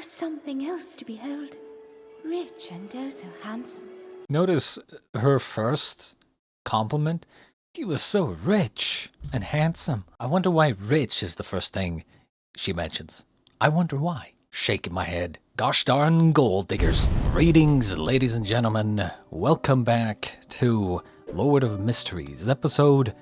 was something else to behold. Rich and oh so handsome. Notice her first compliment? He was so rich and handsome. I wonder why rich is the first thing she mentions. I wonder why. Shaking my head. Gosh darn gold diggers. Greetings, ladies and gentlemen. Welcome back to Lord of Mysteries, episode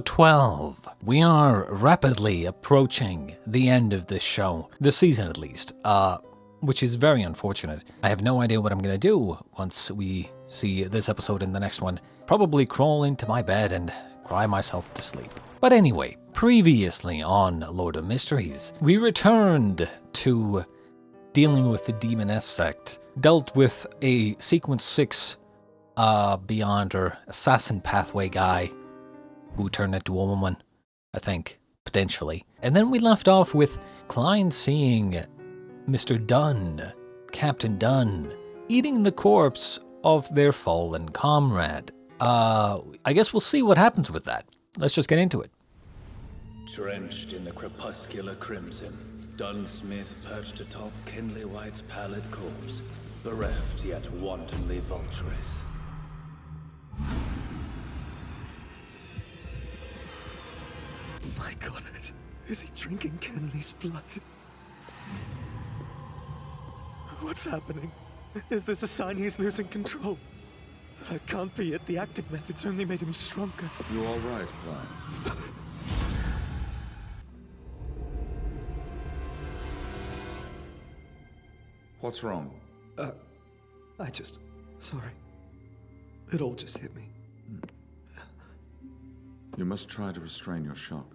12. We are rapidly approaching the end of this show. This season, at least. Which is very unfortunate. I have no idea what I'm gonna do once we see this episode and the next one. Probably crawl into my bed and cry myself to sleep. But anyway, previously on Lord of Mysteries, we returned to dealing with the Demoness sect, dealt with a Sequence 6 Beyonder assassin pathway guy who turned into a woman, I think, potentially. And then we left off with Klein seeing Mr. Dunn, Captain Dunn, eating the corpse of their fallen comrade. I guess we'll see what happens with that. Let's just get into it. Drenched in the crepuscular crimson, Dunn Smith perched atop Kenley White's pallid corpse, bereft yet wantonly vulturous. My God, is he drinking Kenley's blood? What's happening? Is this a sign he's losing control? That can't be it. The acting methods only made him stronger. You all right, Klein? What's wrong? Sorry. It all just hit me. You must try to restrain your shock.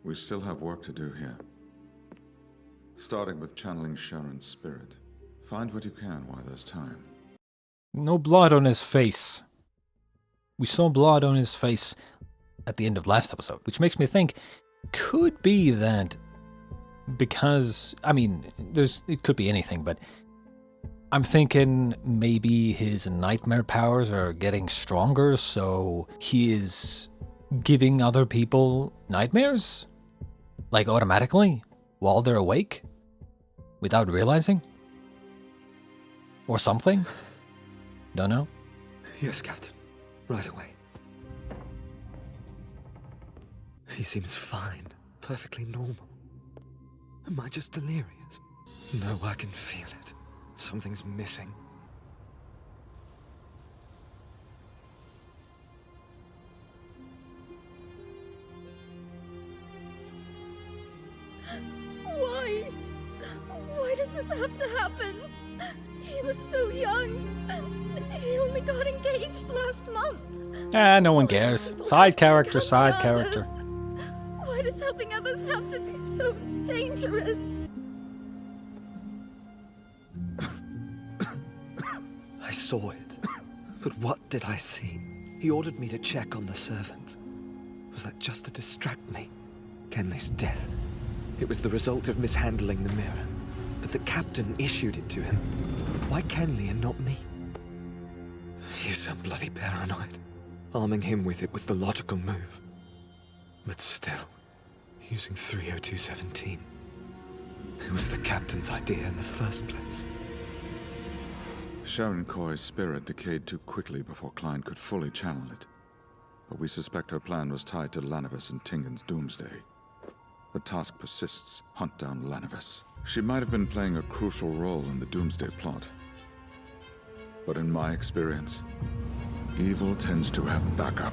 We still have work to do here. Starting with channeling Sharon's spirit. Find what you can while there's time. No blood on his face. We saw blood on his face at the end of last episode, which makes me think, could be that because, I mean, it could be anything, but I'm thinking maybe his nightmare powers are getting stronger, so he is giving other people nightmares? Like automatically? While they're awake? Without realizing? Or something? Don't know. Yes, Captain. Right away. He seems fine. Perfectly normal. Am I just delirious? No, I can feel it. Something's missing. Why? Why does this have to happen? He was so young. He only got engaged last month. No one cares. Side character, side character. Why does helping others have to be so dangerous? I saw it. But what did I see? He ordered me to check on the servants. Was that just to distract me? Kenley's death. It was the result of mishandling the mirror. But the captain issued it to him. Why Kenley and not me? He's so bloody paranoid. Arming him with it was the logical move. But still, using 30217. It was the captain's idea in the first place. Sharon Coy's spirit decayed too quickly before Klein could fully channel it. But we suspect her plan was tied to Lanavis and Tingen's doomsday. The task persists. Hunt down Lanavis. She might have been playing a crucial role in the doomsday plot. But in my experience, evil tends to have backup.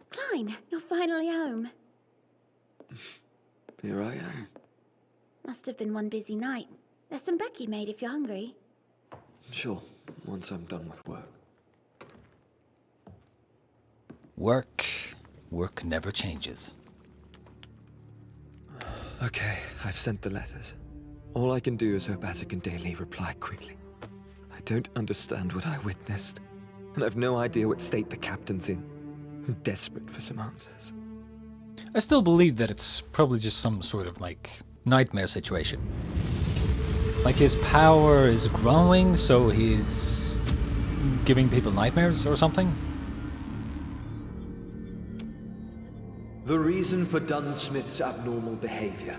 Klein, you're finally home. Here I am. Must have been one busy night. There's some Becky made if you're hungry. Sure, once I'm done with work. Work never changes. Okay, I've sent the letters. All I can do is hope Azek and Daly reply quickly. I don't understand what I witnessed, and I've no idea what state the captain's in. I'm desperate for some answers. I still believe that it's probably just some sort of, like, nightmare situation. Like, his power is growing, so he's giving people nightmares or something? The reason for Dunsmith's abnormal behavior.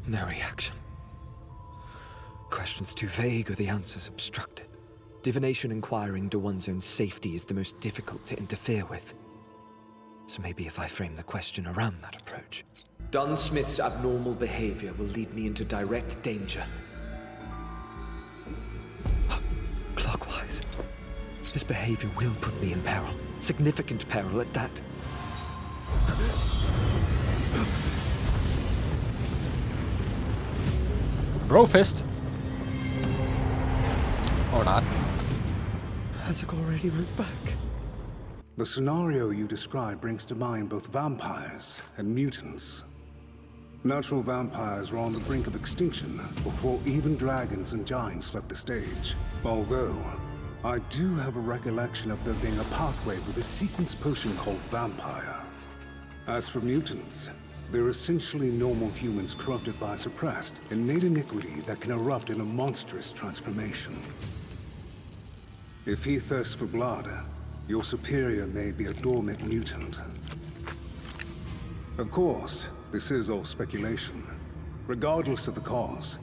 No reaction. Questions too vague or the answers obstructed. Divination inquiring to one's own safety is the most difficult to interfere with. So maybe if I frame the question around that approach. Dunsmith's abnormal behavior will lead me into direct danger. Clockwise. His behavior will put me in peril. Significant peril at that. Brofist. Or not. Has it already went back? The scenario you describe brings to mind both vampires and mutants. Natural vampires were on the brink of extinction before even dragons and giants left the stage. Although, I do have a recollection of there being a pathway with a sequence potion called Vampire. As for mutants, they're essentially normal humans corrupted by suppressed, innate iniquity that can erupt in a monstrous transformation. If he thirsts for blood, your superior may be a dormant mutant. Of course, this is all speculation. Regardless of the cause,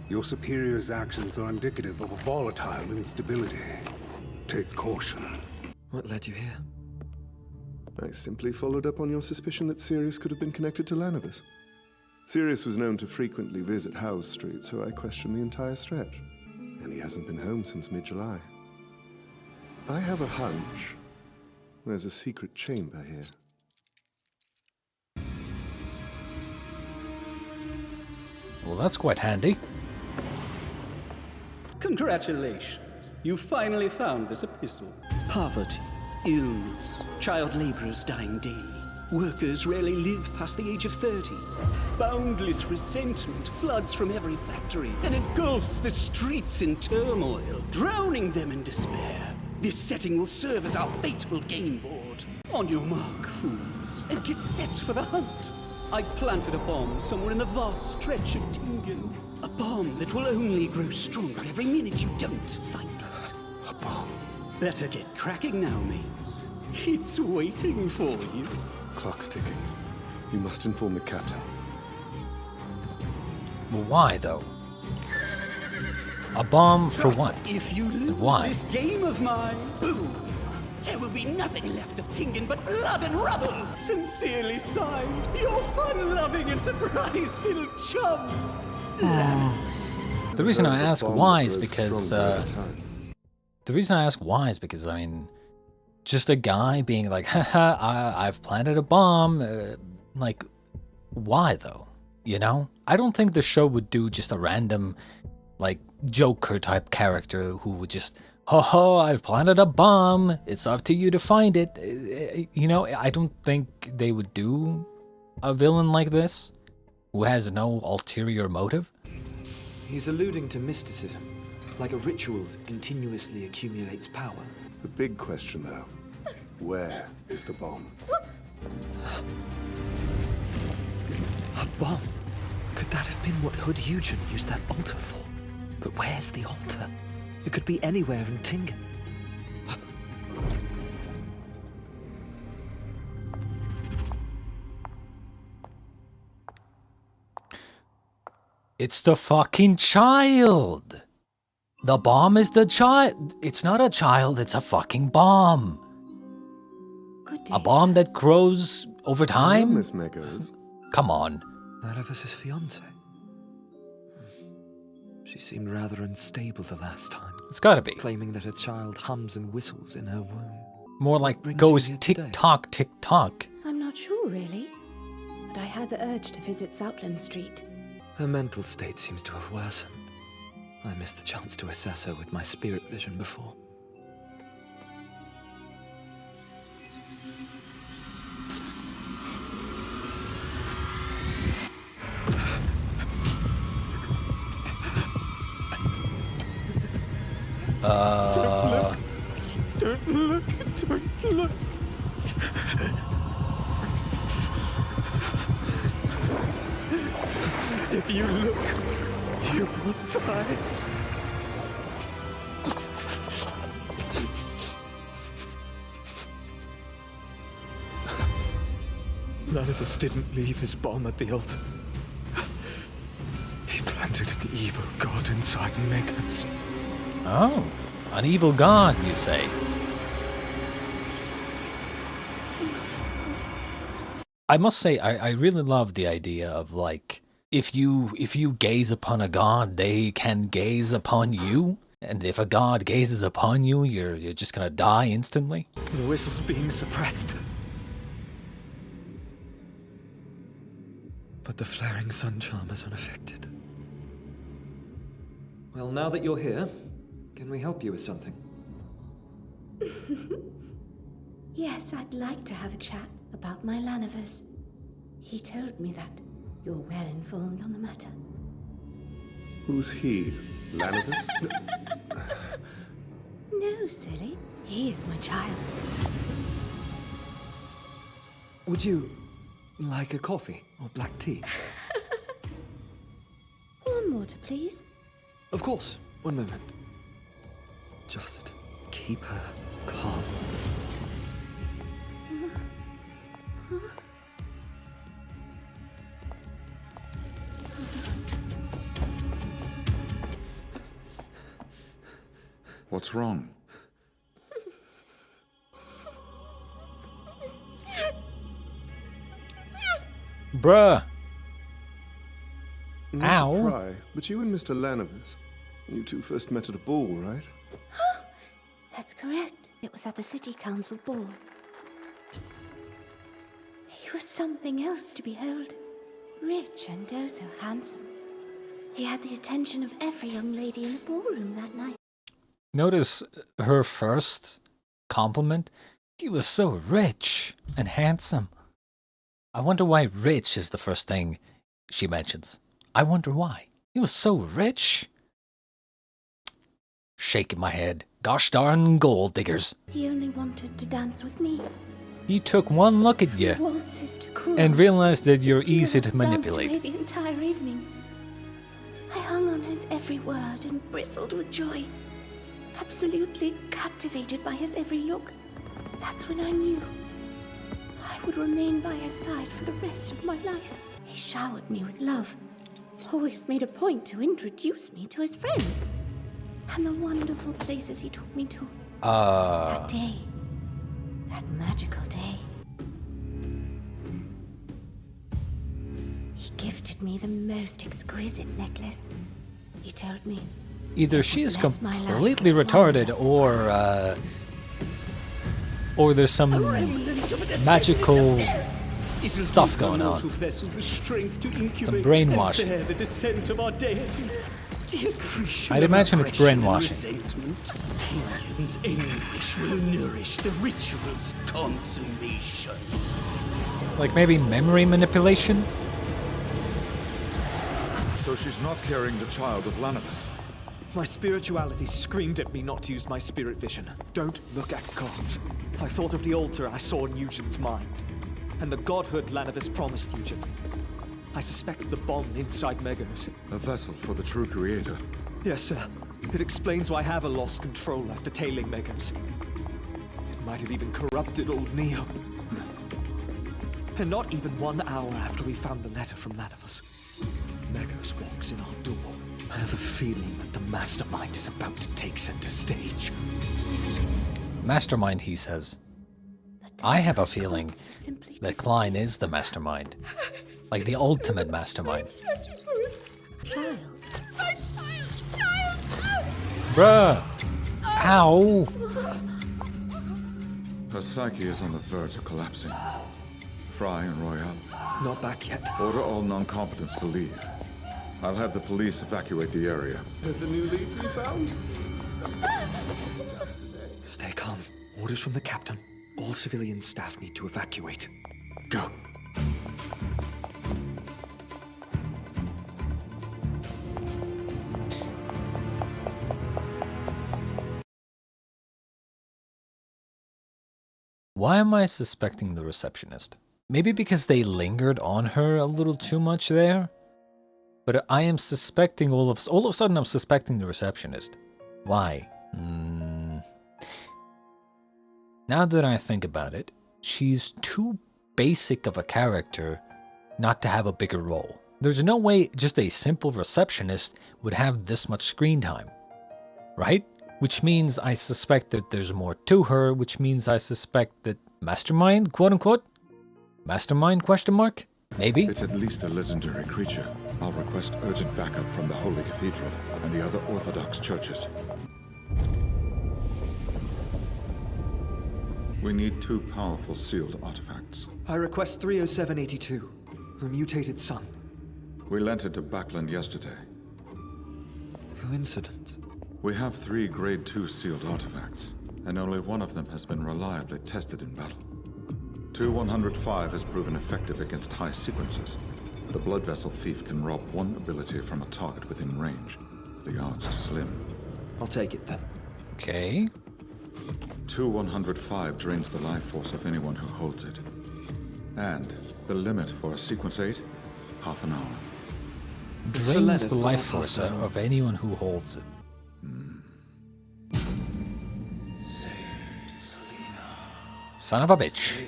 your superior's actions are indicative of a volatile instability. Take caution. What led you here? I simply followed up on your suspicion that Sirius could have been connected to Lanivus. Sirius was known to frequently visit House Street, so I questioned the entire stretch. And he hasn't been home since mid-July. I have a hunch. There's a secret chamber here. Well, that's quite handy. Congratulations. You finally found this epistle. Poverty, illness, child laborers dying daily. Workers rarely live past the age of 30. Boundless resentment floods from every factory and engulfs the streets in turmoil, drowning them in despair. This setting will serve as our fateful game board. On your mark, fools, and get set for the hunt. I planted a bomb somewhere in the vast stretch of Tingen. A bomb that will only grow stronger every minute you don't find it. A bomb. Better get cracking now, mates. It's waiting for you. Clock's ticking. You must inform the captain. Well, why, though? A bomb for what? If you lose Why? this game of mine, boom! There will be nothing left of Tingen but blood and rubble! Sincerely signed, your fun-loving and surprise-filled chum, Lannis. The reason I ask Bomb why is grows because, stronger over time. the reason I ask why is because, I mean, just a guy being like, haha, I've planted a bomb, like, why though? You know? I don't think the show would do just a random, like, Joker type character who would just, ho, I've planted a bomb, it's up to you to find it. You know, I don't think they would do a villain like this who has no ulterior motive. He's alluding to mysticism, like a ritual that continuously accumulates power. The big question, though, where is the bomb? A bomb? Could that have been what Hood Eugen used that altar for? But where's the altar? It could be anywhere in Tingen. It's the fucking child! The bomb is the child. It's not a child, it's a fucking bomb. Good day, A bomb sirs. that grows over Hello, time? Miss Meggers. Come on. Lanivus's fiancée. She seemed rather unstable the last time, It's gotta be. claiming that her child hums and whistles in her womb. More like brings goes you here tick today? tock, tick tock. I'm not sure, really. But I had the urge to visit Southland Street. Her mental state seems to have worsened. I missed the chance to assess her with my spirit vision before. Don't look! Don't look! If you look, you will die. None of us didn't leave his bomb at the altar. He planted an evil god inside Megas. Oh, an evil god, you say? I must say, I really love the idea of, like, if you gaze upon a god, they can gaze upon you. And if a god gazes upon you, you're just gonna die instantly. The whistle's being suppressed. But the flaring sun charm is unaffected. Well, now that you're here, can we help you with something? Yes, I'd like to have a chat about my Lanivers. He told me that you're well informed on the matter. Who's he? Lanivers? No, silly. He is my child. Would you like a coffee or black tea? One water, please. Of course. One moment. Just keep her calm. What's wrong? Bruh. Not Ow. to pry, but you and Mr. Lanivers, you two first met at a ball, right? That's correct. It was at the city council ball. He was something else to behold. Rich and oh so handsome. He had the attention of every young lady in the ballroom that night. Notice her first compliment. He was so rich and handsome. I wonder why rich is the first thing she mentions. I wonder why. He was so rich. Shaking my head. Gosh darn gold diggers. He only wanted to dance with me. He took one look at you Waltzes to cruise. and realized that you're The two of easy us to danced away manipulate. the entire evening. I hung on his every word and bristled with joy. Absolutely captivated by his every look. That's when I knew I would remain by his side for the rest of my life. He showered me with love. Always made a point to introduce me to his friends. And the wonderful places he took me to. That day. That magical day. He gifted me the most exquisite necklace. He told me Either she is bless my life completely with retarded wondrous or there's some magical stuff going on. Some brainwashing. I'd imagine it's brainwashing. Tyrion's anguish will nourish the ritual's consummation. Like maybe memory manipulation? So she's not carrying the child of Lanivers. My spirituality screamed at me not to use my spirit vision. Don't look at gods. I thought of the altar I saw in Eugen's mind. And the godhood Lanivers promised Eugen. I suspect the bomb inside Megos. A vessel for the true creator. Yes, sir. It explains why Hava lost control after tailing Megos. It might have even corrupted old Neo. And not even 1 hour after we found the letter from Lanivers, Megos walks in our door. I have a feeling that the mastermind is about to take center stage. Mastermind, he says. I have a feeling that Klein is the mastermind. Like the ultimate mastermind. child. Bruh! Ow! Her psyche is on the verge of collapsing. Fry and Royale, Not back yet. order all non-competents to leave. I'll have the police evacuate the area. Heard the new leads we found? Stay calm. Orders from the captain. All civilian staff need to evacuate. Go. Why am I suspecting the receptionist? Maybe because they lingered on her a little too much there? But I am suspecting all of a sudden I'm suspecting the receptionist. Why? Now that I think about it, she's too basic of a character not to have a bigger role. There's no way just a simple receptionist would have this much screen time, right? Which means I suspect that there's more to her, which means I suspect that Mastermind, quote-unquote? Mastermind, question mark? Maybe? It's at least a legendary creature. I'll request urgent backup from the Holy Cathedral and the other Orthodox churches. We need 2 powerful sealed artifacts. I request 30782, the mutated sun. We lent it to Backland yesterday. Coincidence? We have 3 Grade 2 sealed artifacts, and only one of them has been reliably tested in battle. 2-105 has proven effective against high sequences. The blood vessel thief can rob one ability from a target within range. The odds are slim. I'll take it then. Okay. 2-105 drains the life force of anyone who holds it. And the limit for a sequence 8, half an hour. Drains the life force of anyone who holds it. Son of a bitch.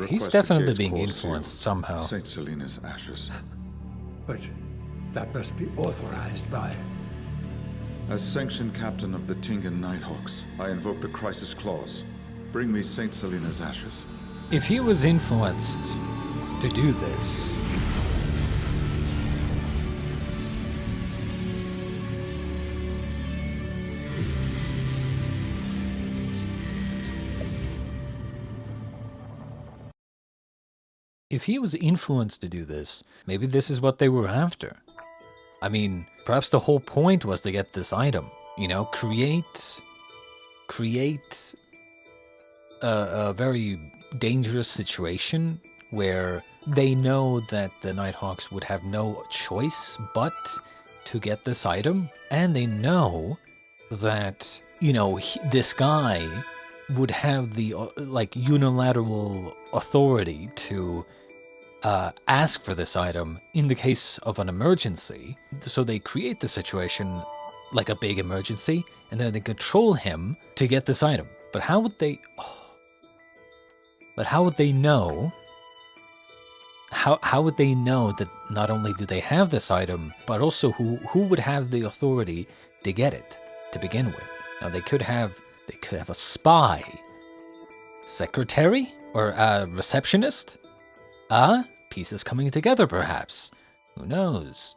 He's definitely being influenced somehow. Saint Selena's ashes. But that must be authorized by... As sanctioned captain of the Tingen Nighthawks, I invoke the crisis clause. Bring me Saint Selena's ashes. If he was influenced to do this... If he was influenced to do this, maybe this is what they were after. I mean, perhaps the whole point was to get this item. You know, create a very dangerous situation where they know that the Nighthawks would have no choice but to get this item. And they know that, you know, this guy would have the, like, unilateral authority to ask for this item in the case of an emergency. So they create the situation like a big emergency, and then they control him to get this item. But how would they... But how would they know... How would they know that not only do they have this item, but also who would have the authority to get it to begin with? Now they could have a spy, secretary, or a receptionist. Pieces coming together, perhaps. Who knows?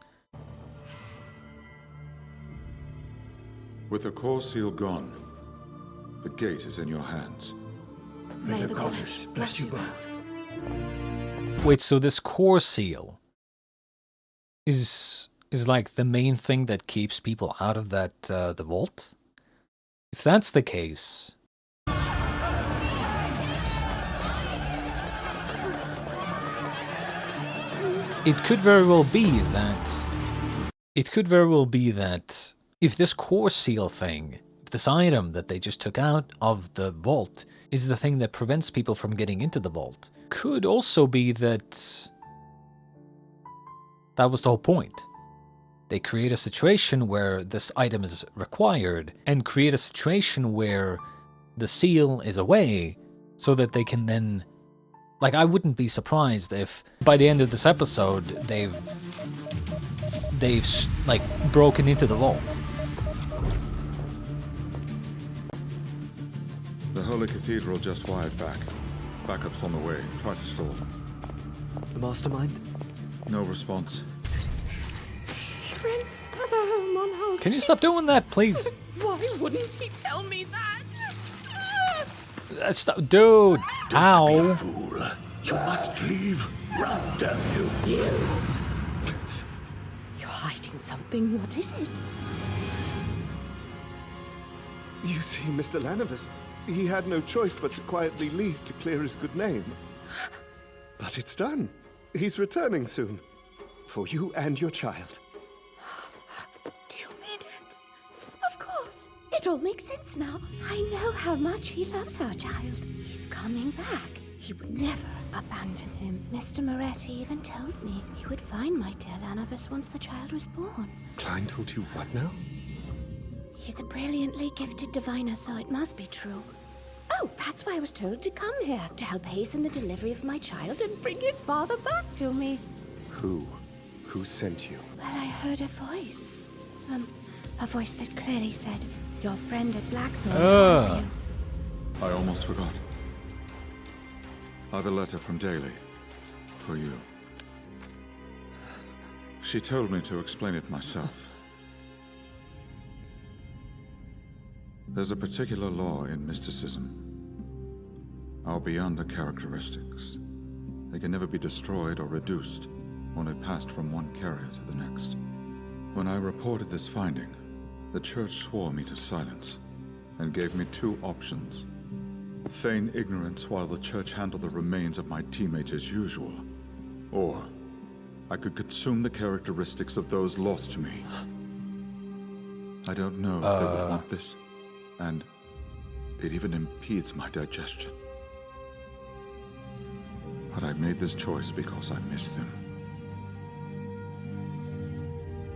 With the core seal gone, the gate is in your hands. May the goddess bless you both. Wait, so this core seal is like the main thing that keeps people out of that the vault? If that's the case, it could very well be that if this core seal thing, this item that they just took out of the vault is the thing that prevents people from getting into the vault, could also be that was the whole point. They create a situation where this item is required and create a situation where the seal is away so that they can then... Like, I wouldn't be surprised if by the end of this episode they've like broken into the vault. The Holy Cathedral just wired back. Backup's on the way. Try to stall. The Mastermind? No response. Trent, have a home on House. Can you stop doing that, please? Why wouldn't he tell me that? Stop, dude. Ow. Don't be a fool. You must leave. Run, damn you. You're hiding something. What is it? You see, Mr. Lanivus, he had no choice but to quietly leave to clear his good name. But it's done. He's returning soon. For you and your child. Do you mean it? Of course. It all makes sense now. I know how much he loves our child. He's coming back. He would never abandon him. Mr. Moretti even told me he would find my dear Lanavus once the child was born. Klein told you what now? He's a brilliantly gifted diviner, so it must be true. Oh, that's why I was told to come here, to help hasten the delivery of my child and bring his father back to me. Who? Who sent you? Well, I heard a voice. A voice that clearly said, your friend at Blackthorn called you. I almost forgot. I've a letter from Daly. For you. She told me to explain it myself. There's a particular law in mysticism. Our beyonder characteristics. They can never be destroyed or reduced, only passed from one carrier to the next. When I reported this finding, the church swore me to silence, and gave me two options. Feign ignorance while the church handled the remains of my teammates as usual, or I could consume the characteristics of those lost to me. I don't know if they would want this, and it even impedes my digestion. But I made this choice because I miss them.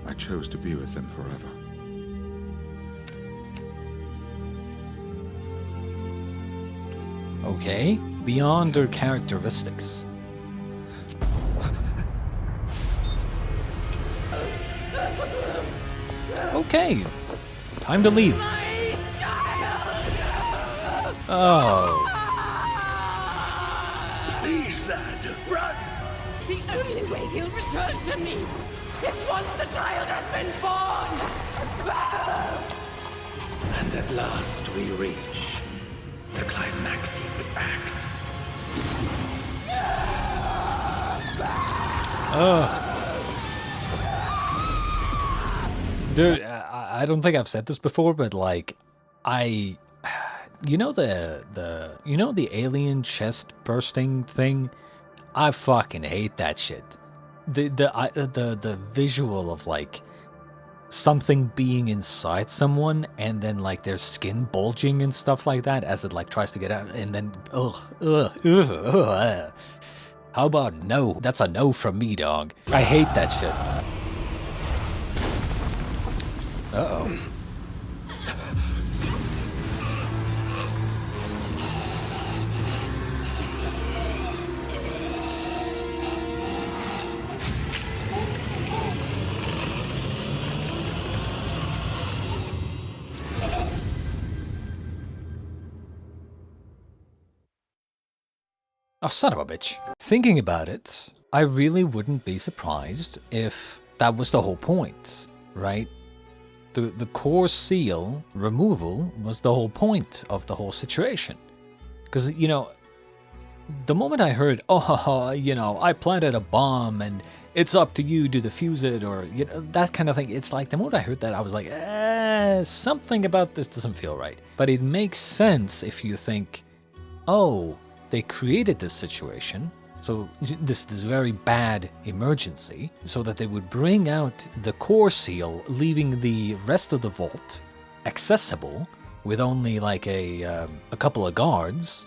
I chose to be with them forever. Okay, beyond their characteristics. Okay, time to leave. Oh. Please, lad, run! The only way he'll return to me is once the child has been born! And at last we reach the climactic act. Dude, I don't think I've said this before, but like, you know the alien chest bursting thing? I fucking hate that shit. The visual of like something being inside someone and then like their skin bulging and stuff like that as it like tries to get out, and then ugh. How about no? That's a no from me, dog. I hate that shit. Uh-oh. Oh, son of a bitch. Thinking about it, I really wouldn't be surprised if that was the whole point, right? The core seal removal was the whole point of the whole situation. Because, you know, the moment I heard, oh, you know, I planted a bomb and it's up to you to defuse it, or, you know, that kind of thing, it's like the moment I heard that, I was like, something about this doesn't feel right. But it makes sense if you think, oh, they created this situation, so this very bad emergency, so that they would bring out the core seal, leaving the rest of the vault accessible with only like a couple of guards,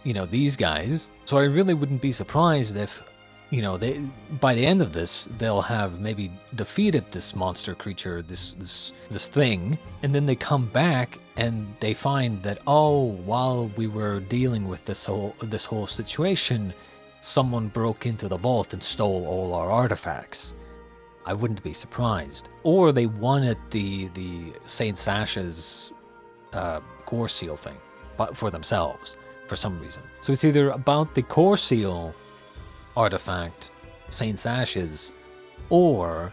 you know, these guys. So I really wouldn't be surprised if, you know, they by the end of this, they'll have maybe defeated this monster creature, this thing, and then they come back and they find that, oh, while we were dealing with this whole situation, someone broke into the vault and stole all our artifacts. I wouldn't be surprised. Or they wanted the Saint Sash's core seal thing, but for themselves, for some reason. So it's either about the core seal artifact, Saint Sash's, or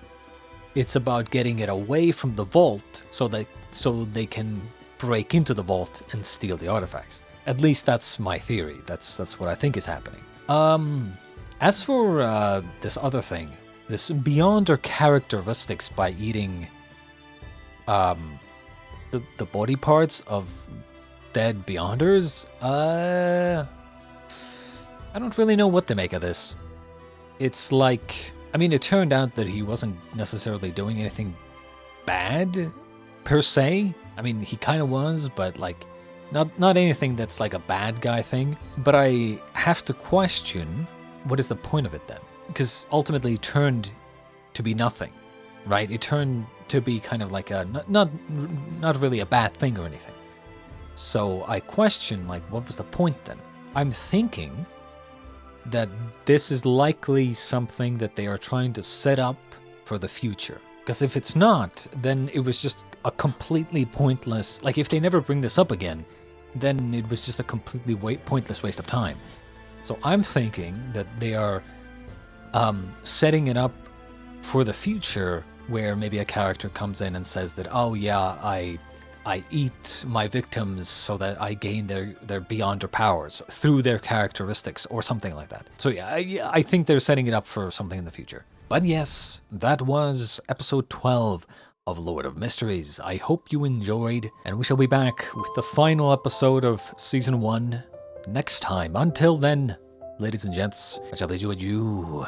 it's about getting it away from the vault so they can break into the vault and steal the artifacts. At least that's my theory. That's what I think is happening. As for this other thing, this beyond their characteristics by eating the body parts of dead Beyonders, I don't really know what to make of this. It's like, I mean, it turned out that he wasn't necessarily doing anything bad, per se. I mean, he kind of was, but like, not anything that's like a bad guy thing. But I have to question, what is the point of it then? Because ultimately it turned to be nothing, right? It turned to be kind of like a, not really a bad thing or anything. So I question, like, what was the point then? I'm thinking that this is likely something that they are trying to set up for the future. Because if it's not, then it was just a completely pointless... Like, if they never bring this up again, then it was just a completely pointless waste of time. So I'm thinking that they are setting it up for the future, where maybe a character comes in and says that, oh yeah, I eat my victims so that I gain their beyonder powers through their characteristics or something like that. So yeah, I think they're setting it up for something in the future. But yes, that was episode 12 of Lord of Mysteries. I hope you enjoyed, and we shall be back with the final episode of Season 1 next time. Until then, ladies and gents, I shall bid you adieu.